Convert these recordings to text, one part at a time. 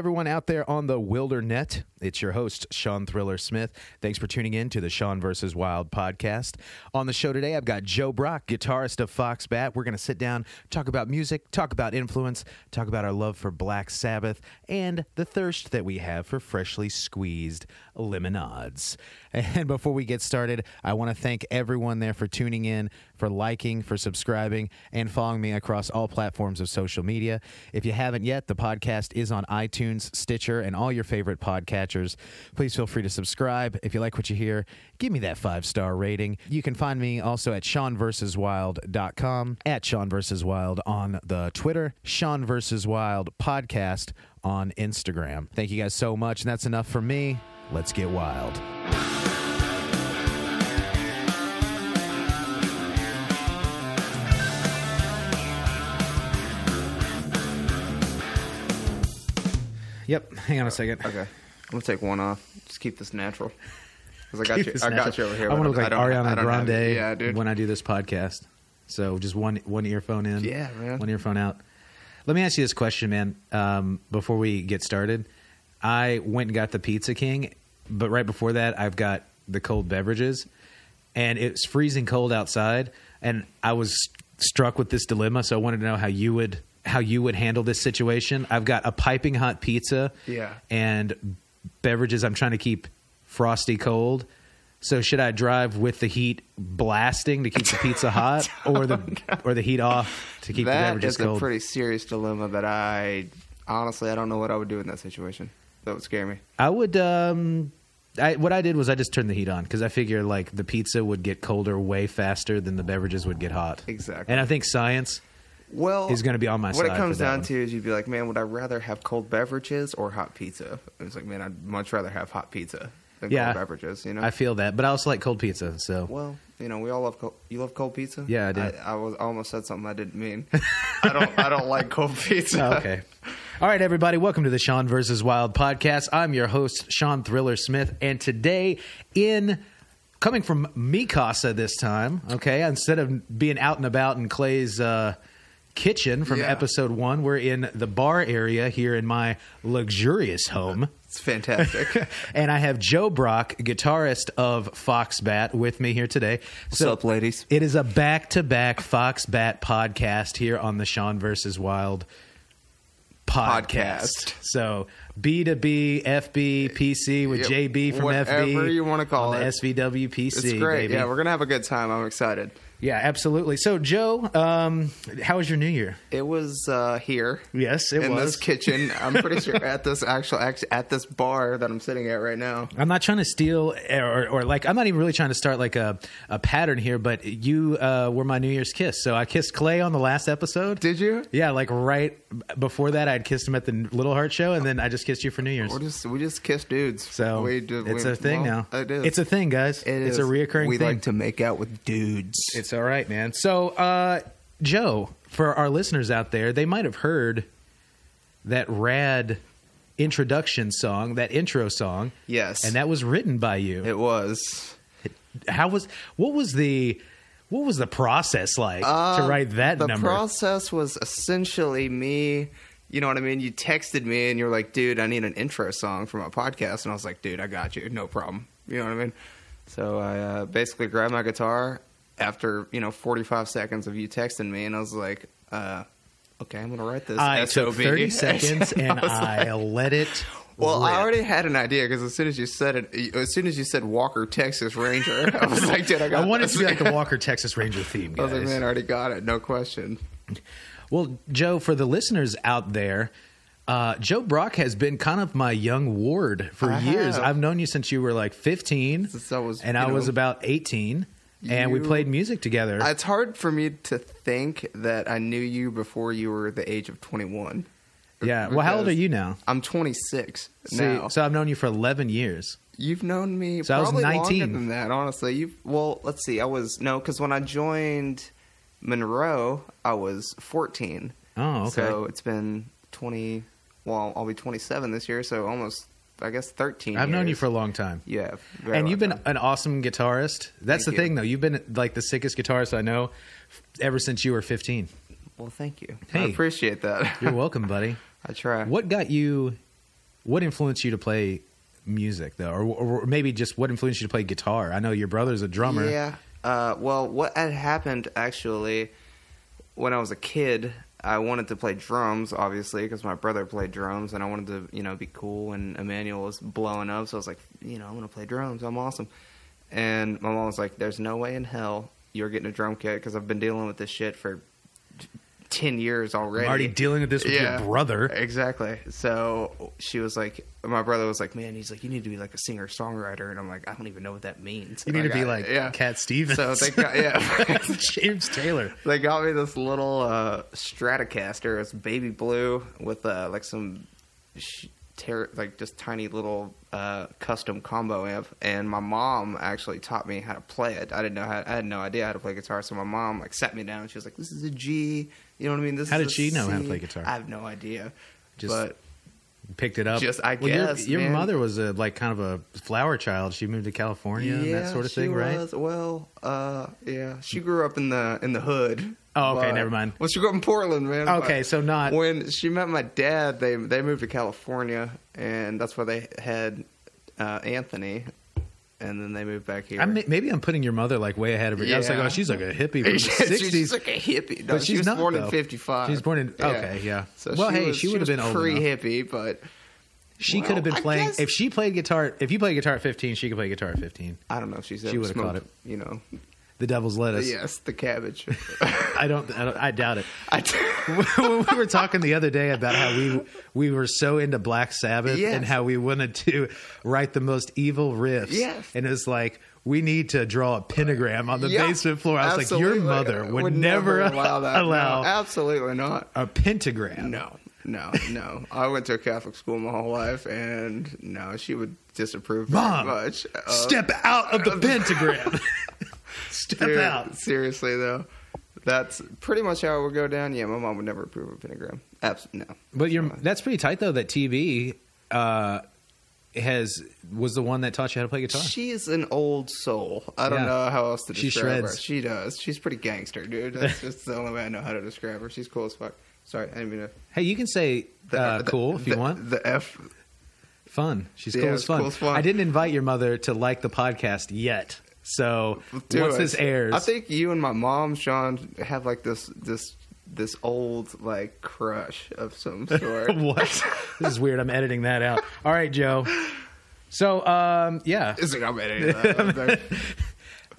everyone out there on the Wildernet. It's your host, Sean Thriller Smith. Thanks for tuning in to the Sean vs. Wild podcast. On the show today, I've got Joe Brock, guitarist of Foxbat. We're going to sit down, talk about music, talk about influence, talk about our love for Black Sabbath, and the thirst that we have for freshly squeezed lemonades. And before we get started, I want to thank everyone there for tuning in, for liking, for subscribing, and following me across all platforms of social media. If you haven't yet, the podcast is on iTunes, Stitcher, and all your favorite podcatchers. Please feel free to subscribe. If you like what you hear, give me that 5-star rating. You can find me also at SeanVsWild.com, at Sean vs. Wild on the Twitter, Sean vs. Wild podcast on Instagram. Thank you guys so much, and that's enough for me. Let's get wild. Yep, hang on a second. Okay. I'm going to take one off. Just keep this natural. Because I got you over here. I want to look like Ariana Grande dude. when I do this podcast. So just one earphone in. Yeah, man. One earphone out. Let me ask you this question, man, before we get started. I went and got the Pizza King, but right before that, I've got the cold beverages. And it's freezing cold outside, and I was struck with this dilemma, so I wanted to know how you would handle this situation. I've got a piping hot pizza and beverages I'm trying to keep frosty cold. So should I drive with the heat blasting to keep the pizza hot or the heat off to keep the beverages cold? That is a pretty serious dilemma that I don't know what I would do in that situation. That would scare me. I would what I did was I just turned the heat on because I figure like the pizza would get colder way faster than the beverages would get hot. Exactly. And I think science is going to be on my side. What it comes down to is you'd be like, man, would I rather have cold beverages or hot pizza? And it's like, man, I'd much rather have hot pizza than cold beverages, you know? I feel that, but I also like cold pizza, so. Well, you know, we all love cold. You love cold pizza? Yeah, I do. I almost said something I didn't mean. I don't like cold pizza. Oh, okay. All right, everybody, welcome to the Sean vs. Wild podcast. I'm your host, Sean Thriller Smith, and today coming from Mi Casa this time, okay, instead of being out and about in Clay's kitchen from episode 1, we're in the bar area here in my luxurious home. It's fantastic. And I have Joe Brock, guitarist of Foxbat, with me here today. What's up, ladies? It is a back-to-back Foxbat podcast here on the Sean vs. Wild podcast. So B2B, FB, PC with JB from whatever FB. Whatever you want to call it. SVW, PC. It's great. Baby. Yeah, we're going to have a good time. I'm excited. Yeah, absolutely. So, Joe, how was your New Year? It was here. Yes, it was. In this kitchen. I'm pretty sure at this at this bar that I'm sitting at right now. I'm not trying to steal or like, I'm not even really trying to start like a pattern here, but you were my New Year's kiss. So I kissed Clay on the last episode. Did you? Yeah, like right before that, I'd kissed him at the Little Heart show, and then I just kissed you for New Year's. We just kiss dudes. So it's a thing now. It is. It's a thing, guys. It's a reoccurring thing. We like to make out with dudes. It's all right, man. So, Joe, for our listeners out there, they might have heard that rad introduction song, that intro song. Yes. And that was written by you. It was. What was the process like to write that number? The process was essentially me. You know what I mean? You texted me and you're like, dude, I need an intro song for my podcast. And I was like, dude, I got you. No problem. You know what I mean? So I basically grabbed my guitar after, 45 seconds of you texting me. And I was like, okay, I'm going to write this. I took 30 seconds and I let it Well, rip. I already had an idea because as soon as you said Walker, Texas Ranger, I was like, dude, I wanted it to be like the Walker, Texas Ranger theme, guys. I was like, man, I already got it. No question. Well, Joe, for the listeners out there, Joe Brock has been kind of my young ward for years. I've known you since you were like 15, since I was about 18, and we played music together. It's hard for me to think that I knew you before you were the age of 21. Yeah. Well, how old are you now? I'm 26 now. So I've known you for 11 years. You've known me so probably I was 19. longer than that, honestly. Let's see. Because when I joined Monroe, I was 14. Oh, okay. So it's been 20. Well, I'll be 27 this year, so almost, I guess, 13 I've years. known you for a long time. Yeah. And you've been an awesome guitarist. That's the thing, though. You've been like the sickest guitarist I know ever since you were 15. Well, thank you. Hey, I appreciate that. You're welcome, buddy. I try. What got you What influenced you to play music, though? Or maybe just what influenced you to play guitar? I know your brother's a drummer. Yeah. Well, what had happened, actually, when I was a kid, I wanted to play drums, obviously, because my brother played drums, and I wanted to, be cool, and Emmanuel was blowing up, so I was like, I'm going to play drums. I'm awesome. And my mom was like, there's no way in hell you're getting a drum kit, because I've been dealing with this shit for 10 years already. I'm already dealing with this with your brother. Exactly. So she was like, my brother was like, man, he's like, you need to be like a singer-songwriter. And I'm like, I don't even know what that means. You need to be like Cat Stevens. So they got, James Taylor. They got me this little Stratocaster. It's baby blue with like some just tiny little custom combo amp. And my mom actually taught me how to play it. I had no idea how to play guitar. So my mom like sat me down and she was like, this is a G. You know what I mean? How did she know how to play guitar? I have no idea. But picked it up. I guess your mother was like kind of a flower child. She moved to California and that sort of thing, right? Well, she grew up in the hood. Oh, okay, never mind. Well, she grew up in Portland, man. Okay, so not when she met my dad. They moved to California, and that's where they had Anthony. And then they moved back here. Maybe I'm putting your mother like way ahead of her. Yeah. I was like, oh, she's like a hippie from the 60s. She's like a hippie. No, but she was born in 55. She's born in... Okay, yeah. So she would have been old pre-hippie, but... She could have been playing... If she played guitar... If you played guitar at 15, she could play guitar at 15. I don't know if she's ever she would have caught smoked, it. The devil's lettuce. Yes, the cabbage. I doubt it. When we were talking the other day about how we were so into Black Sabbath and how we wanted to write the most evil riffs. Yes. And it was like, we need to draw a pentagram on the basement floor. I was like, your mother would never allow that. No, absolutely not. A pentagram. No. I went to a Catholic school my whole life, and no, she would disapprove Mom, very much. Step out of the pentagram. Step out. Seriously, though. That's pretty much how it would go down. Yeah, my mom would never approve of a pentagram. Absolutely, no. But that's pretty tight, though, that TB was the one that taught you how to play guitar. She's an old soul. I don't know how else to describe her. She She does. She's pretty gangster, dude. That's just the only way I know how to describe her. She's cool as fuck. Sorry, I didn't mean to... Hey, you can say cool if you want. The F... Fun. She's cool as fun. I didn't invite your mother to like the podcast yet. So once this airs... I think you and my mom, Sean, have like this old like crush of some sort. What? This is weird. I'm editing that out. All right, Joe. So, yeah. It's like I'm editing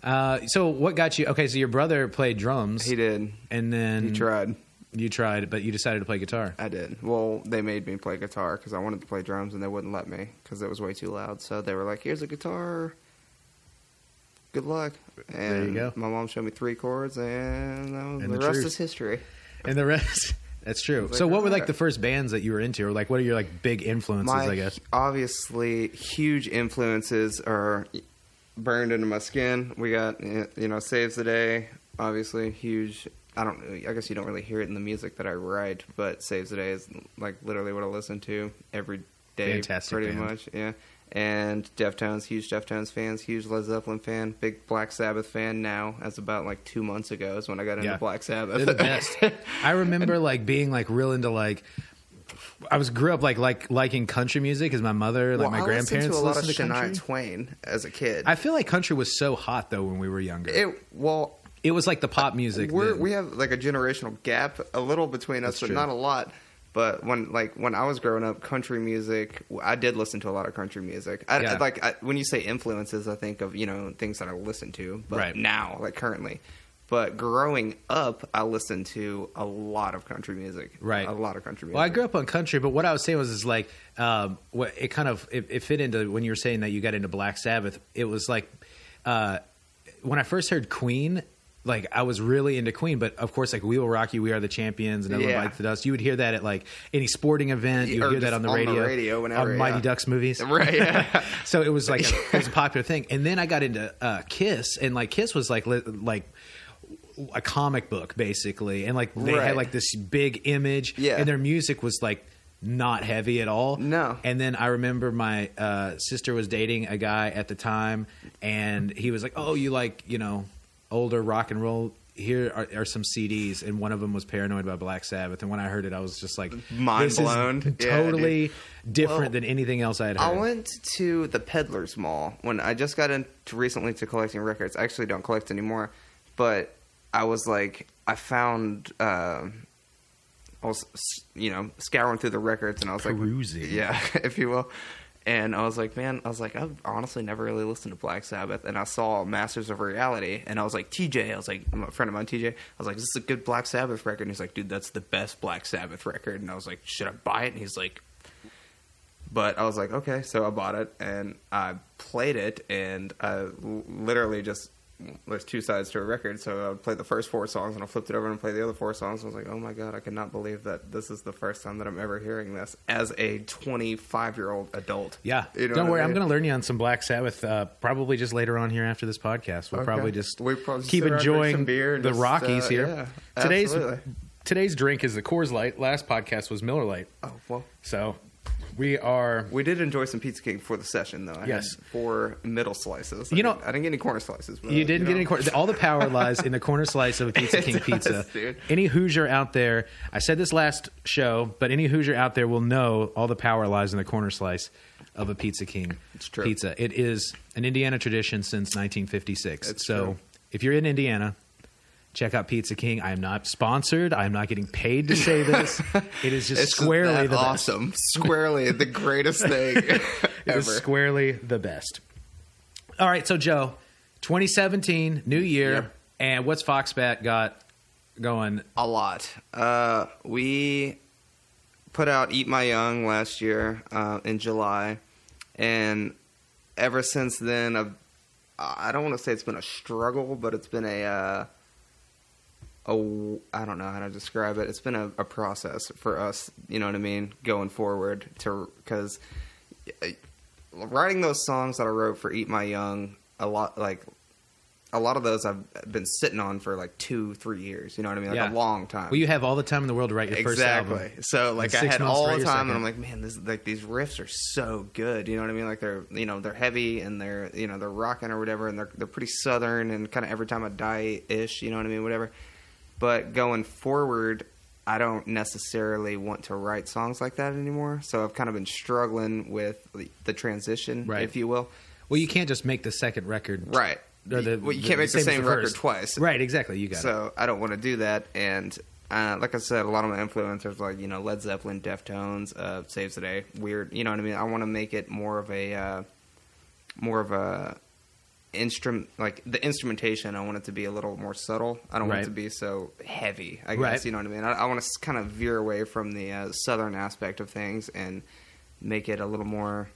that. So what got you... Okay, so your brother played drums. He did. And then... He tried. You tried, but you decided to play guitar. I did. Well, they made me play guitar because I wanted to play drums, and they wouldn't let me because it was way too loud. So they were like, here's a guitar. Good luck. And there you go. My mom showed me 3 chords, and the rest is history. And the rest... That's true. So what were like the first bands that you were into, or like what are your like big influences, I guess? Obviously, huge influences are burned into my skin. We got, Saves the Day, obviously, huge. I guess you don't really hear it in the music that I write, but Saves the Day is like literally what I listen to every day. Fantastic pretty band. much, yeah. And Deftones, huge Deftones fans, huge Led Zeppelin fan, big Black Sabbath fan now. As about like 2 months ago is when I got into Black Sabbath. They're the best. I remember like being like real into like grew up like liking country music because my mother, like my grandparents, listened to country. Shania Twain as a kid. I feel like country was so hot though when we were younger. It was like the pop music. We have like a generational gap a little between us, but not a lot. But when I was growing up, country music, I did listen to a lot of country music. When you say influences, I think of things that I listen to, but now, like currently. But growing up, I listened to a lot of country music. Right, a lot of country music. Well, I grew up on country, but what I was saying was like it fit into when you were saying that you got into Black Sabbath. It was like when I first heard Queen. Like, I was really into Queen, but of course, like, We Will Rock You, We Are the Champions, and Everyone Bites the Dust. You would hear that at, like, any sporting event. You would hear that on the radio whenever, on Mighty Ducks movies. Right, yeah. So it was, like, it was a popular thing. And then I got into Kiss, and, like, Kiss was, like a comic book, basically. And, like, they had, like, this big image, and their music was, like, not heavy at all. No. And then I remember my sister was dating a guy at the time, and he was like, oh, you like, older rock and roll. Here are some CDs, and one of them was Paranoid by Black Sabbath. And when I heard it, I was just like, mind blown. Totally different than anything else I had heard? I went to the Peddler's Mall when I just got into recently to collecting records. I actually don't collect anymore, but I was like, I found, I was, scouring through the records, and I was Perusing. like, yeah, if you will. And I was like, I've honestly never really listened to Black Sabbath. And I saw Masters of Reality, and I was like, TJ, I was like, a friend of mine, TJ, I was like, is this a good Black Sabbath record? And he's like, dude, that's the best Black Sabbath record. And I was like, should I buy it? And he's like, but I was like, okay. So I bought it, and I played it, and I literally just, there's two sides to a record, so I would play the first 4 songs, and I flipped it over and played the other 4 songs. I was like, oh my god, I cannot believe that this is the first time that I'm ever hearing this as a 25-year-old adult. Yeah. You know Don't worry, I mean? I'm going to learn you on some Black Sabbath probably just later on here after this podcast. We'll probably just keep enjoying the Rockies here. Yeah, Today's drink is the Coors Light. Last podcast was Miller Lite. Oh, well. So we did enjoy some Pizza King for the session, though. I had 4 middle slices. I didn't get any corner slices. But, you didn't get any corner. All the power lies in the corner slice of a Pizza King pizza. Dude. Any Hoosier out there, I said this last show, but any Hoosier out there will know all the power lies in the corner slice of a Pizza King pizza. It is an Indiana tradition since 1956. It's true. If you're in Indiana, check out Pizza King. I am not sponsored. I am not getting paid to say this. It is just squarely the awesome. Best. Squarely the greatest thing ever. It is squarely the best. All right, so Joe, 2017, new year, Yep. And what's Foxbat got going? A lot. We put out Eat My Young last year in July, and ever since then, I don't want to say it's been a struggle, but it's been I don't know how to describe it. It's been a process for us, you know what I mean, going forward. Because writing those songs that I wrote for Eat My Young, a lot of those I've been sitting on for like 2-3 years. You know what I mean? Like a long time. Well, you have all the time in the world to write your first album. Exactly. So like I had all the time, and I'm like, man, these riffs are so good. You know what I mean? Like they're heavy, and they're rocking or whatever, and they're pretty southern and kind of Every Time I Die ish. You know what I mean? Whatever. But going forward, I don't necessarily want to write songs like that anymore. So I've kind of been struggling with the transition, if you will. Well, you can't just make the second record. Right. You can't make the same record twice. Right, exactly. You got it. So I don't want to do that. And like I said, a lot of my influencers, like, Led Zeppelin, Deftones, Saves the Day, Weird. You know what I mean? I want to make it more of a instrument, like the instrumentation. I want it to be a little more subtle. I don't want it to be so heavy, I guess. You know what I mean? I want to kind of veer away from the southern aspect of things and make it a little more.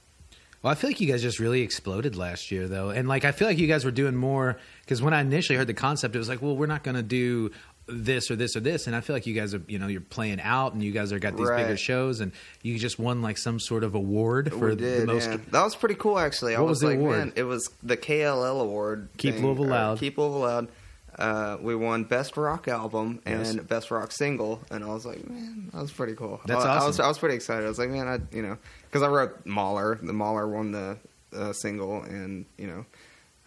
Well, I feel like you guys just really exploded last year, though. And I feel like you guys were doing more, because when I initially heard the concept, it was like, well, we're not going to do this or this or this. And I feel like you guys are, you're playing out, and you guys are got these bigger shows, and you just won some sort of award for the most. Yeah. That was pretty cool, actually. What was the award? Man, it was the KLL award. Keep Louisville Loud. Keep Louisville Loud. We won Best Rock Album and Best Rock Single, and I was like, man, that was pretty cool. That's awesome. I was pretty excited. I was like, man, because I wrote Mahler. The Mahler won the single, and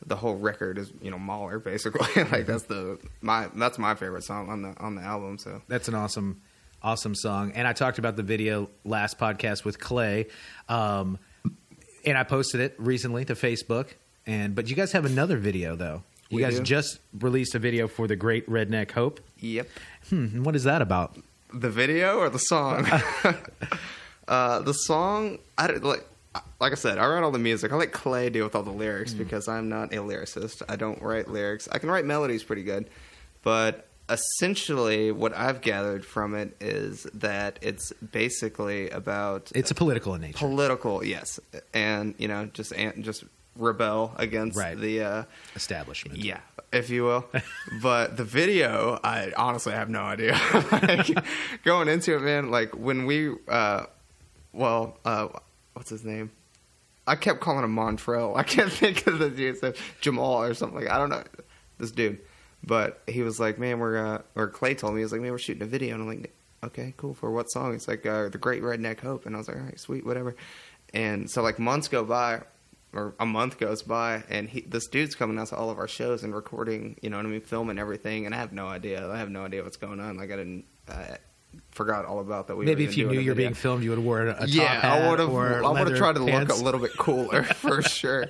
the whole record is Mahler basically. Like that's my favorite song on the album. So that's an awesome song. And I talked about the video last podcast with Clay, and I posted it recently to Facebook. But you guys have another video though. You guys just released a video for The Great Redneck Hope. Yep. What is that about? The video or the song? The song, like I said, I write all the music. I let Clay deal with all the lyrics because I'm not a lyricist. I don't write lyrics. I can write melodies pretty good. But essentially what I've gathered from it is that it's basically about... It's a political in nature. Political, yes. And, just rebel against the... establishment. Yeah, if you will. But the video, I honestly have no idea. Going into it, man, when we... what's his name? I kept calling him Montrell. I can't think of the dude's name. Jamal or something. I don't know. This dude. But he was like, man, or Clay told me, he was like, man, we're shooting a video. And I'm like, okay, cool. For what song? It's like The Great Redneck Hope. And I was like, all right, sweet, whatever. And so months go by, or a month goes by, and this dude's coming out to all of our shows and recording, filming everything. And I have no idea. I have no idea what's going on. I forgot all about that. Maybe if you knew you were being filmed, you would have worn a top hat. I would have tried to pants. look a little bit cooler for sure.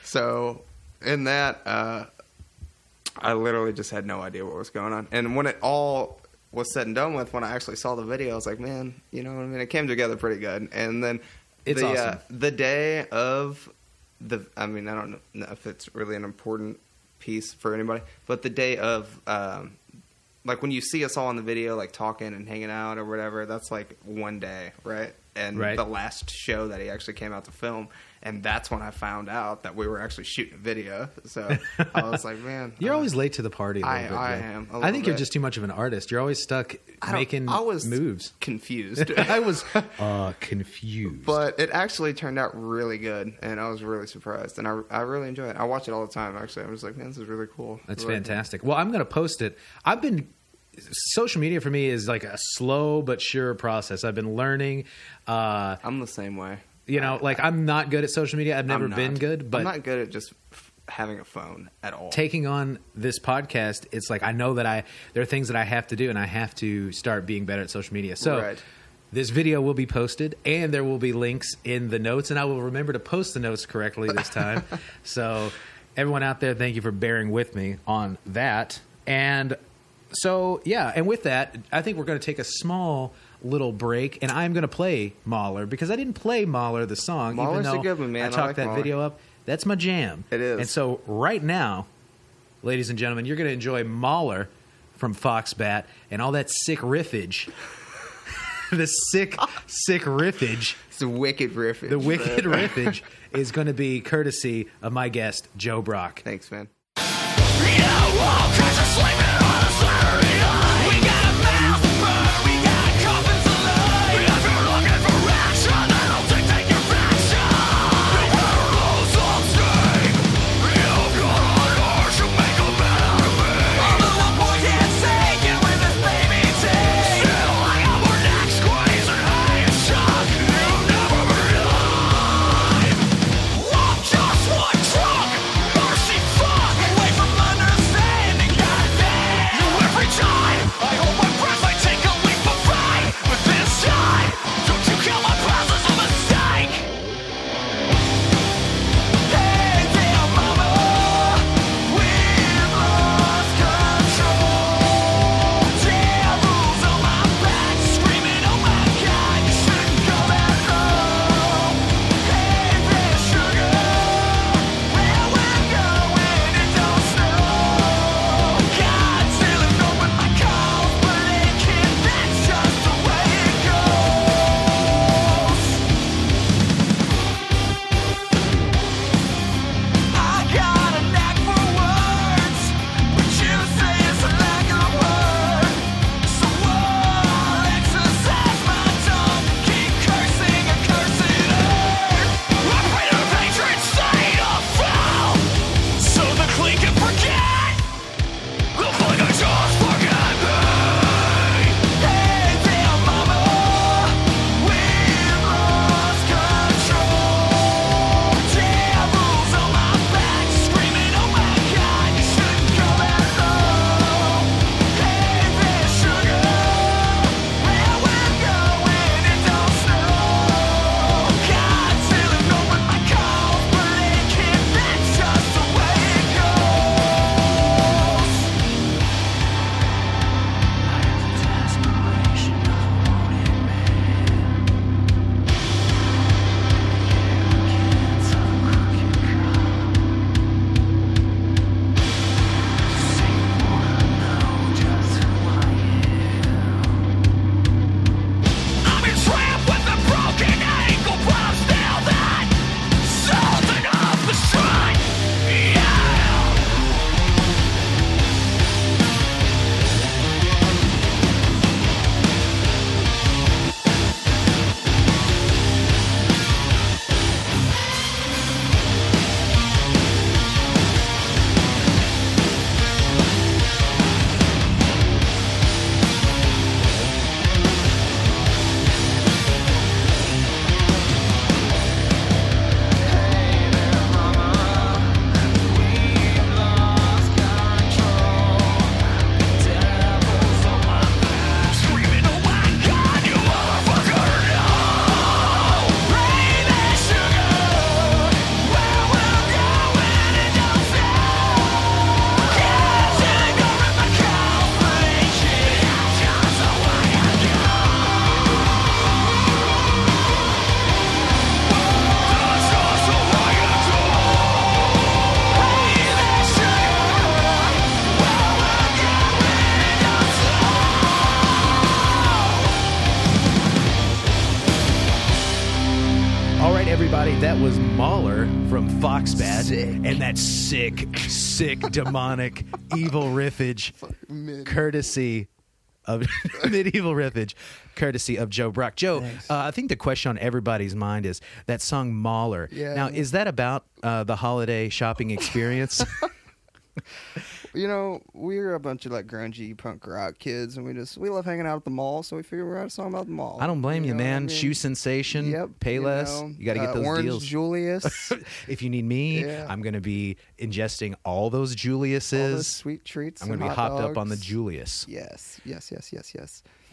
So in that, I literally just had no idea what was going on. And when it all was said and done with, when I actually saw the video, I was like, man, you know what I mean? It came together pretty good. And then it's awesome. The day of I don't know if it's really an important piece for anybody, but the day of, like when you see us all in the video, like talking and hanging out or whatever, that's like one day, right? And the last show that he actually came out to film, and that's when I found out that we were actually shooting a video. So I was like, man, you're always late to the party. A little bit, I am. I think you're just too much of an artist. You're always stuck making moves. Confused. I was confused, but it actually turned out really good, and I was really surprised, and I really enjoy it. I watch it all the time. Actually, I was like, man, this is really cool. That's really fantastic. Cool. Well, I'm going to post it. Social media for me is like a slow but sure process. I've been learning. I'm the same way. You know, I'm not good at social media. I've never been good, but I'm not good at just having a phone at all. Taking on this podcast, it's like I know that there are things that I have to do, and I have to start being better at social media. So this video will be posted, and there will be links in the notes, and I will remember to post the notes correctly this time. So everyone out there, thank you for bearing with me on that. And so, yeah, and with that, I think we're going to take a small little break, and I'm going to play Mahler, because I didn't play Mahler, the song, Mahler's even though a good one, man. I talked that video up. That's my jam. It is. And so right now, ladies and gentlemen, you're going to enjoy Mahler from Foxbat and all that sick riffage. The sick riffage. It's the wicked riffage. The wicked riffage is going to be courtesy of my guest, Joe Brock. Thanks, man. Just one drunk, mercy fuck, away from understanding, goddamn. right, everybody, that was Mahler from Foxbat. Sick. And that sick, demonic, evil riffage, courtesy of medieval riffage, courtesy of Joe Brock. Joe, I think the question on everybody's mind is that song Mahler. Yeah. Now, is that about the holiday shopping experience? You know, we're a bunch of like grungy punk rock kids, and we love hanging out at the mall, so we figured we'd write a song about the mall. I don't blame you, know what man. I mean? Shoe Sensation, Yep. Payless. You got to get those Orange deals. Julius. If you need me, Yeah. I'm going to be ingesting all those Juliuses. All those sweet treats. I'm going to and be hot hopped up on the dogs. Julius. Yes.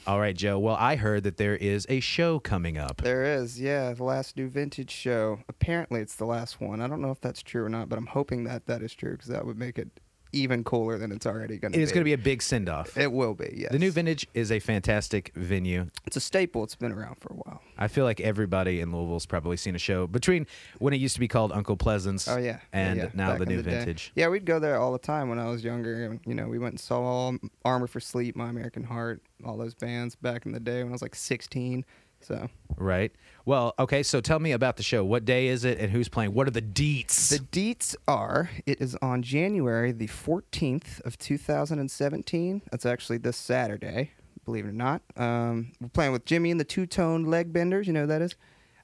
All right, Joe. Well, I heard that there is a show coming up. There is, yeah, the last new vintage show. Apparently, it's the last one. I don't know if that's true or not, but I'm hoping that is true because that would make it even cooler than it's already going to be. It's going to be a big send-off. It will be, yes. The new Vintage is a fantastic venue. It's a staple. It's been around for a while. I feel like everybody in Louisville's probably seen a show between when it used to be called Uncle Pleasance Oh yeah, and yeah, now back the in new day. Vintage. Yeah, we'd go there all the time when I was younger. And, you know, we went and saw Armor for Sleep, My American Heart, all those bands back in the day when I was like 16. So Right. Well, okay, so tell me about the show. What day is it and who's playing? What are the deets? the deets are: it is on January the 14th of 2017. That's actually this Saturday, believe it or not. We're playing with Jimmy and the Two-Tone Leg Benders. You know who that is?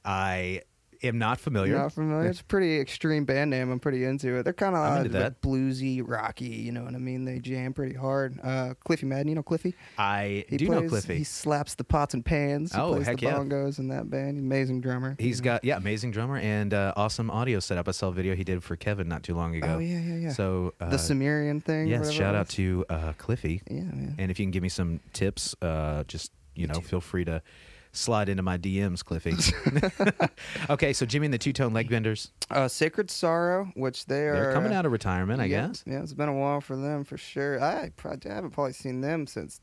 I am not familiar. You're not familiar? It's a pretty extreme band name. I'm pretty into it. They're kind of I'm into that. like bluesy, rocky. You know what I mean? They jam pretty hard. Cliffy Madden, you know Cliffy? I He do plays, know Cliffy. He slaps the pots and pans. He Oh, plays heck the yeah. bongos in that band. Amazing drummer. He's got, amazing drummer and awesome audio setup. I saw a video he did for Kevin not too long ago. Oh, yeah. So, The Sumerian thing. yes, whatever shout it out was. to Cliffy. Yeah, man. And if you can give me some tips, just, feel free to slide into my DMs, Cliffy. Okay, so Jimmy and the Two-Tone Leg Benders. Sacred Sorrow, which They're coming out of retirement, I guess. Yeah, it's been a while for them for sure. I haven't probably seen them since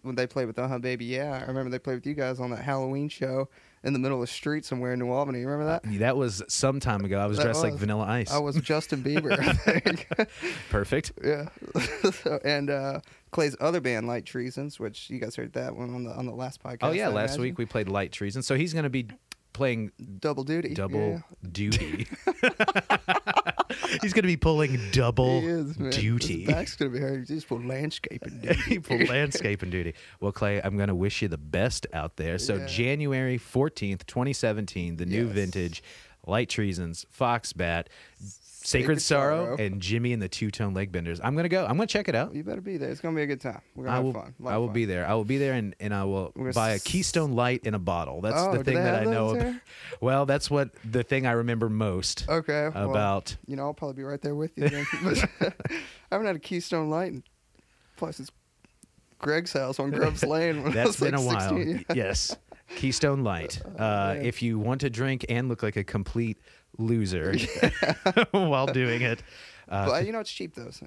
when they played with Baby. Yeah, I remember they played with you guys on that Halloween show in the middle of the street somewhere in New Albany. You remember that? That was some time ago. I was dressed like Vanilla Ice. I was Justin Bieber, I think. Perfect. Yeah. And Clay's other band, Light Treasons, which you guys heard that one on the last podcast. Oh, yeah, I last imagine. week we played Light Treason. So he's going to be playing Double duty. double Yeah. duty. He's going to be pulling double He is, man. duty. His back's gonna be hurt. He just pulled landscaping duty. He pulled landscaping duty. Well, Clay, I'm going to wish you the best out there. So Yeah. January 14th, 2017, the new Yes. Vintage, Light Treasons, Foxbat, Sacred Sorrow, and Jimmy and the Two-Tone Leg Benders. I'm going to go. I'm going to check it out. You better be there. It's gonna be a good time. We're gonna I have will. fun. A lot I of will fun. be there. I will be there, and I will We're gonna buy a Keystone Light in a bottle. That's Oh, the do thing they that I have know. those there? Well, that's what the thing I remember most Okay. well, about. you know, I'll probably be right there with you. Then. But I haven't had a Keystone Light, and plus it's Greg's house on Grubbs Lane. When I That's was been like a while. 16. Yes, Keystone Light. man. If you want to drink and look like a complete loser while doing it, But you know it's cheap though, so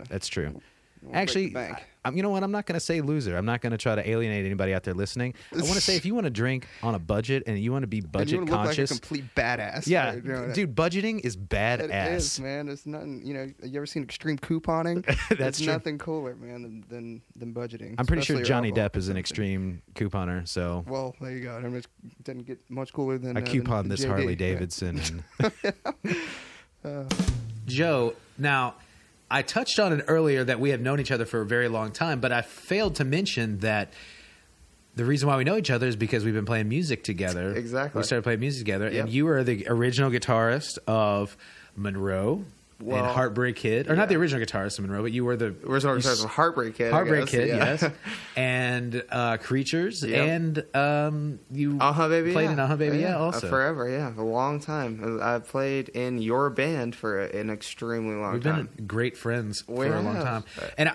that's true. you won't Actually, break the bank. you know what? I'm not going to say loser. I'm not going to try to alienate anybody out there listening. I want to say if you want to drink on a budget and you want to be And you budget wanna look conscious, like a complete badass. yeah, right, doing it. dude, budgeting is badass. It is, man. There's nothing. You know, you ever seen extreme couponing? That's There's true. nothing cooler, man, than budgeting. I'm pretty sure especially Johnny alcohol Depp is an consumption. extreme couponer, so Well, there you go. I mean, it didn't get much cooler than I coupon than this JD. Harley Yeah. Davidson. Joe, now I touched on it earlier that we have known each other for a very long time, but I failed to mention that the reason why we know each other is because we've been playing music together. Exactly. We started playing music together, Yep. and you are the original guitarist of Monroe Well, and Heartbreak Kid, or not the original guitarist of Monroe, but you were the Original guitarist of Heartbreak Kid. I Heartbreak guess, Kid, yeah. yes, and Creatures, Yep. and you Baby, played yeah. in Baby, yeah, also. forever, yeah, a long time. I've played in your band for an extremely long We've time. been great friends for We a long have. time, and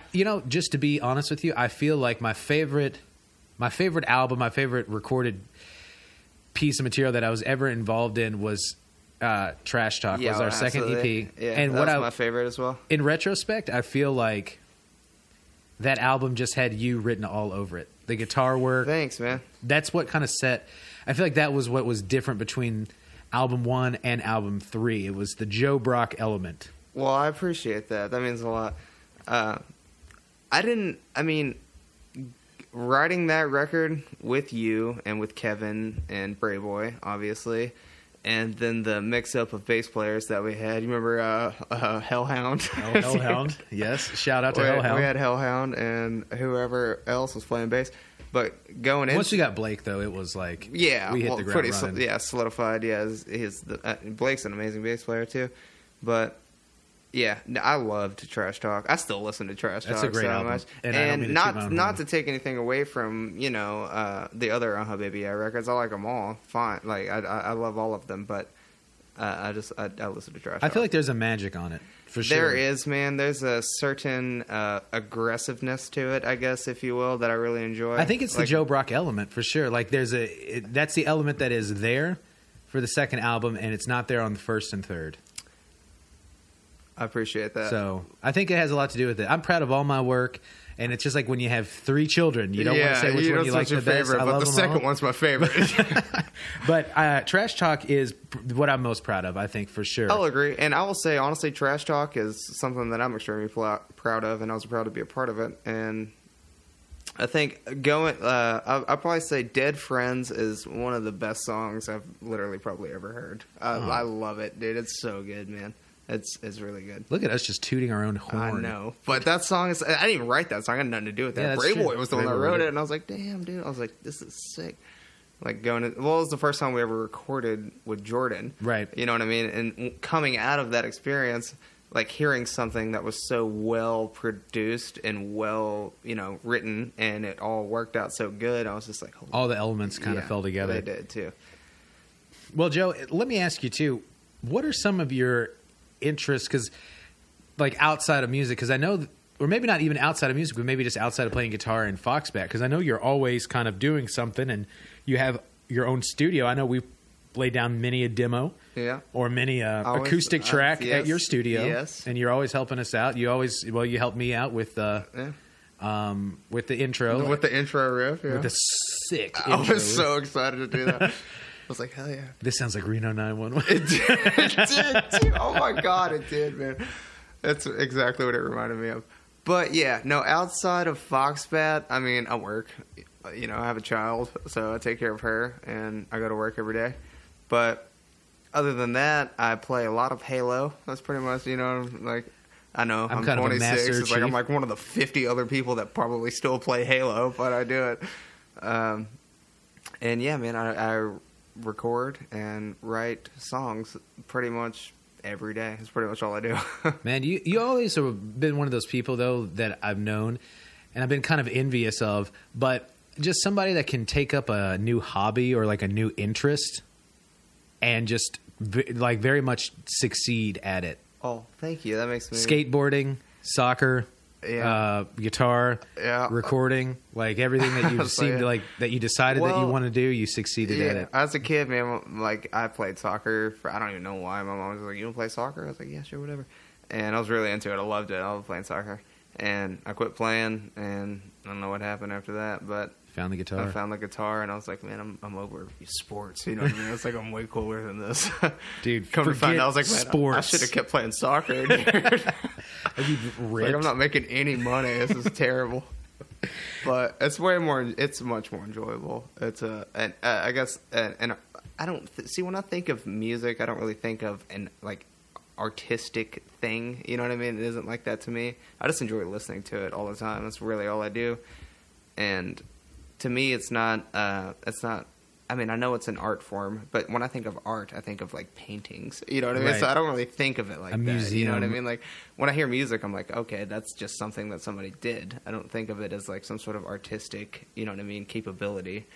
just to be honest with you, I feel like my favorite album, my favorite recorded piece of material that I was ever involved in was Trash Talk. Yeah, was our second absolutely. EP, Yeah, and that's my favorite as well. in retrospect, I feel like that album just had you written all over it. The guitar work, Thanks, man. that's what kind of set. I feel like that was what was different between album 1 and album 3. It was the Joe Brock element. Well, I appreciate that. That means a lot. Writing that record with you and with Kevin and Bray Boy, obviously, And then the mix-up of bass players that we had. You remember Hellhound? Oh, Hellhound. Yes. Shout out to Hellhound. We had Hellhound and whoever else was playing bass. But going in... Once we got Blake, though, it was like... Yeah. We hit the ground running. Solidified. Yeah, Blake's an amazing bass player, too. But... Yeah, I loved Trash Talk. I still listen to Trash Talk. That's a great so album. much. And not to take anything away from the other Baby I records. I like them all. Fine, like I love all of them. But I listen to Trash Talk. I feel like there's a magic on it for sure. There is, man. There's a certain aggressiveness to it, I guess, if you will, that I really enjoy. I think it's the Joe Brock element for sure. Like that's the element that is there for the second album, and it's not there on the first and third. I appreciate that. So I think it has a lot to do with it. I'm proud of all my work, and it's just like when you have 3 children, you don't want to say which one you like the best. I love the second one's my favorite. But Trash Talk is what I'm most proud of, I think, for sure. I'll agree. And I will say, honestly, Trash Talk is something that I'm extremely proud of, and I was proud to be a part of it. And I think I'll probably say Dead Friends is one of the best songs I've literally probably ever heard. I love it, dude. It's so good, man. It's really good. Look at us just tooting our own horn. I know. But that song is... I didn't even write that song. I had nothing to do with that. Yeah, Bray true. Boy was the one that wrote it. And I was like, damn, dude. I was like, this is sick. Like it was the first time we ever recorded with Jordan. Right. You know what I mean? And coming out of that experience, like hearing something that was so well produced and well, written, and it all worked out so good, I was just like... all the elements kind of fell together. They did, too. Well, Joe, let me ask you, too. What are some of your... interest, because like outside of music, because I know, or maybe not even outside of music, but maybe just outside of playing guitar and Foxbat, because I know you're always kind of doing something and you have your own studio. I know we've laid down many a demo or many acoustic track at your studio, and you're always helping us out. You helped me out with the intro, with the intro riff, with the sick I intro was so excited to do that. I was like, hell yeah. This sounds like Reno 911. It did, dude. Oh my God, it did, man. That's exactly what it reminded me of. But yeah, no, outside of Foxbat, I mean, I work. I have a child, so I take care of her, and I go to work every day. But other than that, I play a lot of Halo. That's pretty much, like... I know, I'm kind 26. Of a it's like I'm like one of the 50 other people that probably still play Halo, but I do it. And yeah, man, I record and write songs pretty much every day. That's pretty much all I do. Man, you always have been one of those people, though, that I've known and I've been kind of envious of, but just somebody that can take up a new hobby or like a new interest and just like very much succeed at it. Oh, thank you. That makes me... Skateboarding, soccer... guitar, recording, like everything that you seemed like that you decided that you want to do, you succeeded at it. As a kid, man, like I played soccer for I don't even know why. My mom was like, "You don't play soccer?" I was like, "Yeah, sure, whatever." And I was really into it. I loved it. I loved playing soccer. And I quit playing, and I don't know what happened after that, but found the guitar. I found the guitar, and I was like, man, I'm over sports. You know what I mean? It's like I'm way cooler than this, dude. Come to find out, I was like, man, sports. I should have kept playing soccer, dude. Like, I'm not making any money. This is terrible. But it's it's much more enjoyable. It's I guess, and I don't see when I think of music, I don't really think of an like artistic thing. You know what I mean? It isn't like that to me. I just enjoy listening to it all the time. That's really all I do. And to me, it's not. I mean, I know it's an art form, but when I think of art, I think of like paintings. You know what I mean? Right. So I don't really think of it like that. Museum. You know what I mean? Like when I hear music, I'm like, okay, that's just something that somebody did. I don't think of it as like some sort of artistic, you know what I mean, capability.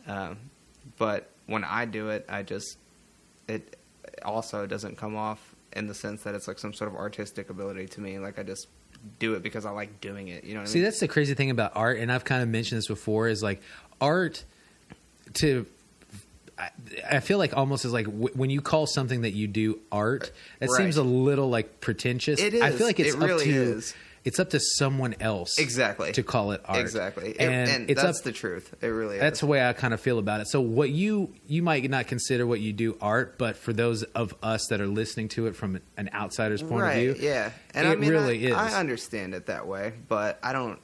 But when I do it, it also doesn't come off in the sense that it's like some sort of artistic ability to me. Like I just do it because I like doing it. You know what I mean? See, that's the crazy thing about art, and I've kind of mentioned this before, is like art I feel like almost is like when you call something that you do art, that seems a little like pretentious. It is. I feel like it really is. It's up to someone else to call it art. Exactly. And it's that's the truth. It really is. That's the way I kind of feel about it. So what you might not consider what you do art, but for those of us that are listening to it from an outsider's point of view, yeah. And it I mean, really is. I understand it that way, but I don't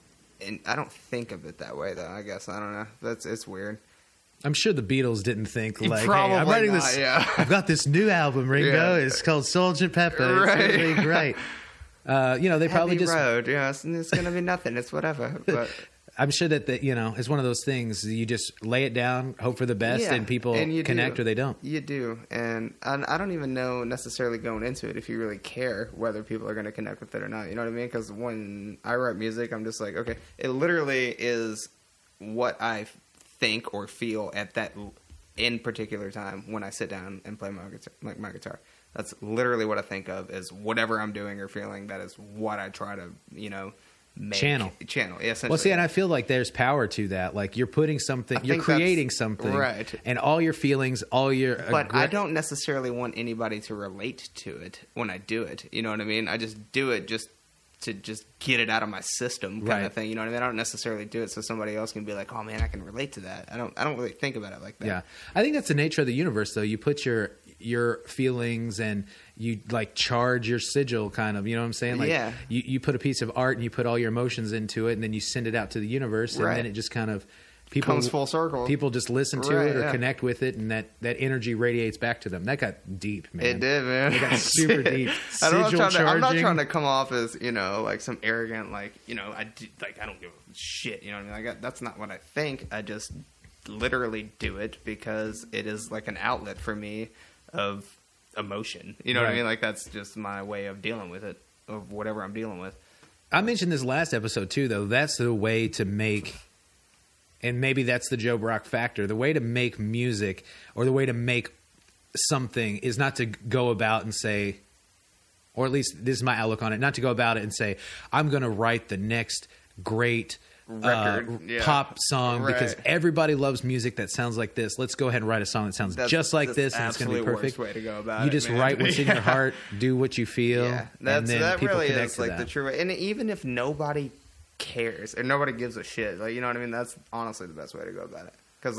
think of it that way though. I guess I don't know. It's weird. I'm sure the Beatles didn't think like, Probably hey, I'm writing not, this. yeah. I've got this new album, Ringo. Yeah. It's called Sgt. Pepper. Right. It's really great. They probably Heavy just. road, it's going to be nothing. It's whatever. But I'm sure that it's one of those things. You just lay it down, hope for the best, yeah, and people you connect do. or they don't. You do, and I don't even know necessarily going into it if you really care whether people are going to connect with it or not. You know what I mean? Because when I write music, I'm just like, okay, it literally is what I think or feel at that in particular time when I sit down and play my guitar. That's literally what I think of as whatever I'm doing or feeling. That is what I try to make. Channel, essentially. Well, see, and I feel like there's power to that. Like you're putting something, you're creating something, right? And all your feelings, all your. But I don't necessarily want anybody to relate to it when I do it. You know what I mean? I just do it just to get it out of my system, kind of thing. You know what I mean? I don't necessarily do it so somebody else can be like, "Oh man, I can relate to that." I don't really think about it like that. Yeah, I think that's the nature of the universe, though. You put your feelings and you like charge your sigil, kind of, you know what I'm saying? Like you put a piece of art and you put all your emotions into it and then you send it out to the universe and then it just kind of comes full circle. People just listen to it or connect with it, and that energy radiates back to them. That got deep, man. It did, man. It got super deep. I'm not trying to come off as like some arrogant, I don't give a shit. You know what I mean? Like that's not what I think. I just literally do it because it is like an outlet for me of emotion. You know what I mean? Like that's just my way of dealing with it, of whatever I'm dealing with. I mentioned this last episode too, though. That's the way to make, and maybe that's the Joe Brock factor. The way to make music, or the way to make something, is not to go about and say, or at least this is my outlook on it, not to go about it and say, I'm going to write the next great pop song because everybody loves music that sounds like this. Let's go ahead and write a song that sounds just like this, and it's going to be perfect. Way to go about you just write what's in your heart, do what you feel, and then that people really connect is to like that. the true way. And even if nobody cares or nobody gives a shit, like, you know what I mean, that's honestly the best way to go about it. Because